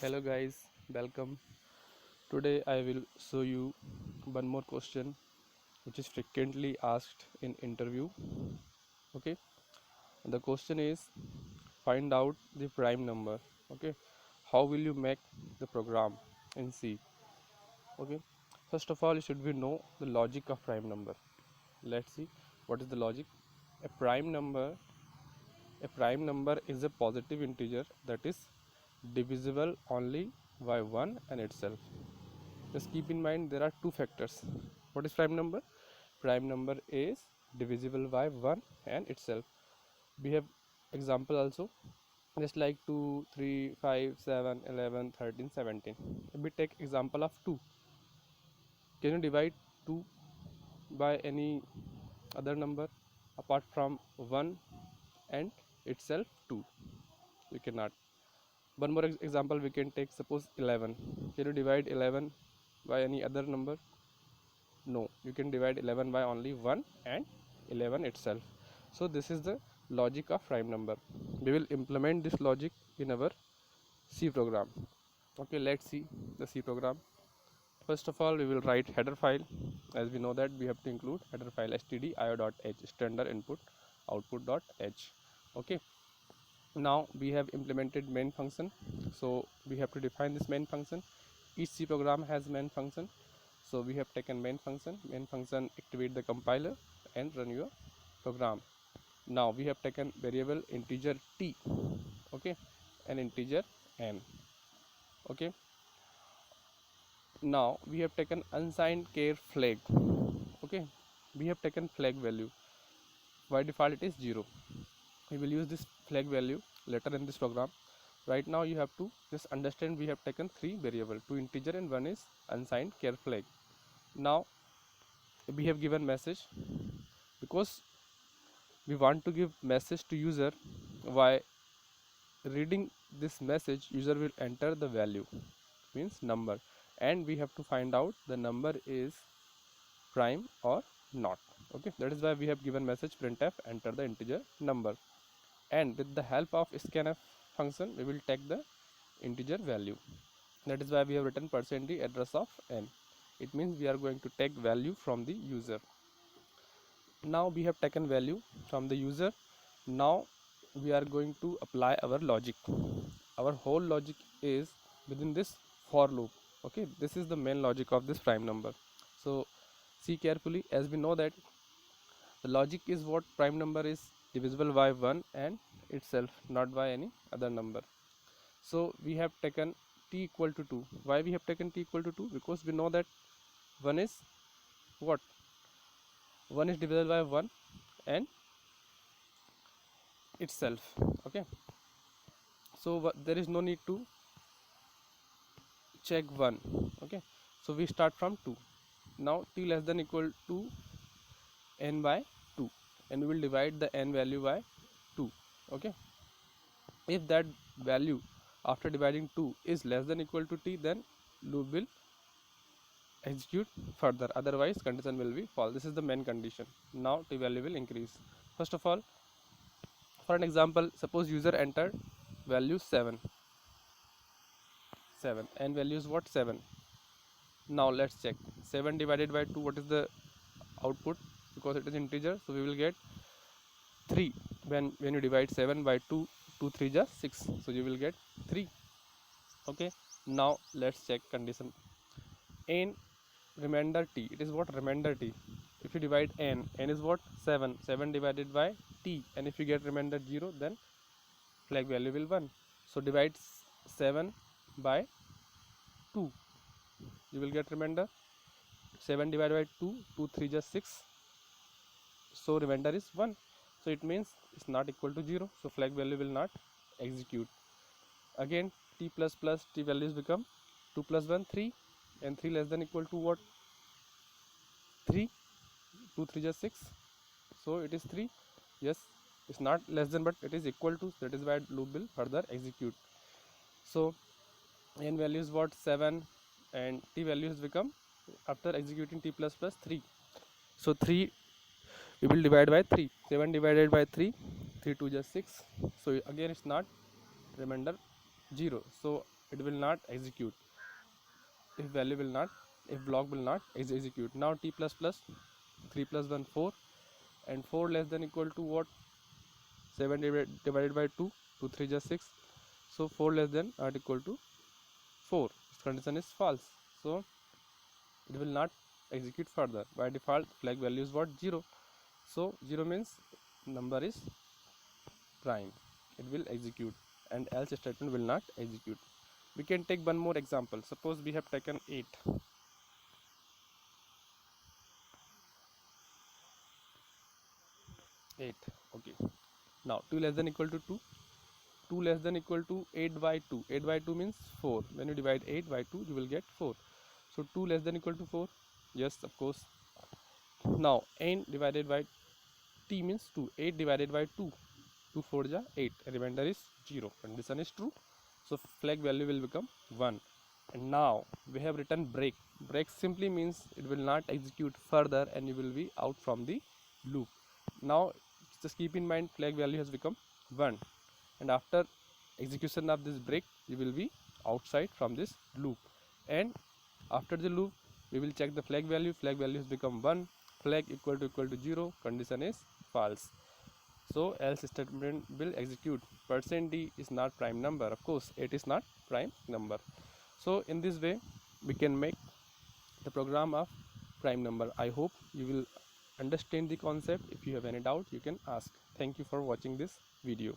Hello guys, welcome. Today I will show you one more question which is frequently asked in interview. Okay, the question is find out the prime number. Okay, how will you make the program in C? Okay, first of all, you should know the logic of prime number. Let's see what is the logic. A prime number, a prime number is a positive integer that is divisible only by 1 and itself. Just keep in mind there are two factors. What is prime number? Prime number is divisible by 1 and itself. We have example also, just like 2, 3, 5, 7, 11, 13, 17. If we take example of 2, can you divide 2 by any other number apart from 1 and itself 2? You cannot. One more example we can take, suppose 11. Can you divide 11 by any other number? No, you can divide 11 by only 1 and 11 itself. So this is the logic of prime number. We will implement this logic in our C program. Okay, let's see the C program. First of all, we will write header file. As we know that we have to include header file stdio.h, standard input output.h. Okay, now we have implemented main function, so we have to define this main function. Each C program has main function, so we have taken main function activate the compiler and run your program. Now we have taken variable integer t, okay, and integer n. Okay, now we have taken unsigned char flag. Okay, we have taken flag value. By default it is 0. We will use this flag value later in this program. Right now you have to just understand we have taken three variable, two integer and one is unsigned char flag. Now we have given message because we want to give message to user. By reading this message, user will enter the value, means number, and we have to find out the number is prime or not. Okay, that is why we have given message printf enter the integer number, and with the help of scanf function we will take the integer value. That is why we have written %d address of n. It means we are going to take value from the user. Now we have taken value from the user. Now we are going to apply our logic. Our whole logic is within this for loop. Okay, this is the main logic of this prime number. So see carefully, as we know that the logic is what prime number is divisible by 1 and itself, not by any other number. So we have taken t equal to 2. Why we have taken t equal to 2? Because we know that 1 is what? 1 is divisible by 1 and itself. Okay, so there is no need to check 1. Okay, so we start from 2. Now t less than equal to n by 2, and we will divide the n value by 2. Okay, if that value after dividing 2 is less than equal to t, then loop will execute further, otherwise condition will be false. This is the main condition. Now t value will increase. First of all, for an example, suppose user entered value 7 and value is what? 7. Now let's check 7 divided by 2, what is the output? Because it is integer, so we will get 3. When you divide 7 by 2, 2 3 just 6, so you will get 3. Okay, now let's check condition. N remainder t, it is what? Remainder t. If you divide n is what? 7 divided by t, and if you get remainder 0, then flag value will 1. So divide 7 by 2, you will get remainder. 7 divided by 2, 2 3 just 6, so remainder is 1. So it means it's not equal to 0, so flag value will not execute. Again t plus plus t values become 2 plus 1 3, and 3 less than equal to what? 3. 2 3 just 6, so it is 3. Yes, it's not less than but it is equal to, that is why loop will further execute. So n value is what? 7, and t values become, after executing t plus plus 3, so 3 we will divide by 3. 7 divided by 3, 3 2 just 6, so again it's not remainder 0, so it will not execute. If value will not, if block will not execute. Now t plus plus 3 plus 1 4, and 4 less than equal to what? 7 divided by 2, 2 3 just 6. So 4 less than or equal to 4. This condition is false. So it will not execute further. By default flag value is what? 0. So 0 means number is prime. It will execute, and else statement will not execute. We can take one more example. Suppose we have taken 8. 8. Okay. Now 2 less than equal to 2. 2 less than equal to 8 by 2. 8 by 2 means 4. When you divide 8 by 2, you will get 4. So 2 less than equal to 4. Yes, of course. Now n divided by t means 2. 8 divided by 2. 2 4 ja 8. Remainder is 0. Condition is true. So flag value will become 1. And now we have written break. Break simply means it will not execute further and you will be out from the loop. Now just keep in mind flag value has become 1, and after execution of this break you will be outside from this loop, and after the loop we will check the flag value. Flag value has become 1, flag equal to 0, condition is false. So else statement will execute. %d is not prime number. Of course 8 is not prime number. So in this way we can make the program of prime number. I hope you will understand the concept. If you have any doubt you can ask. Thank you for watching this video.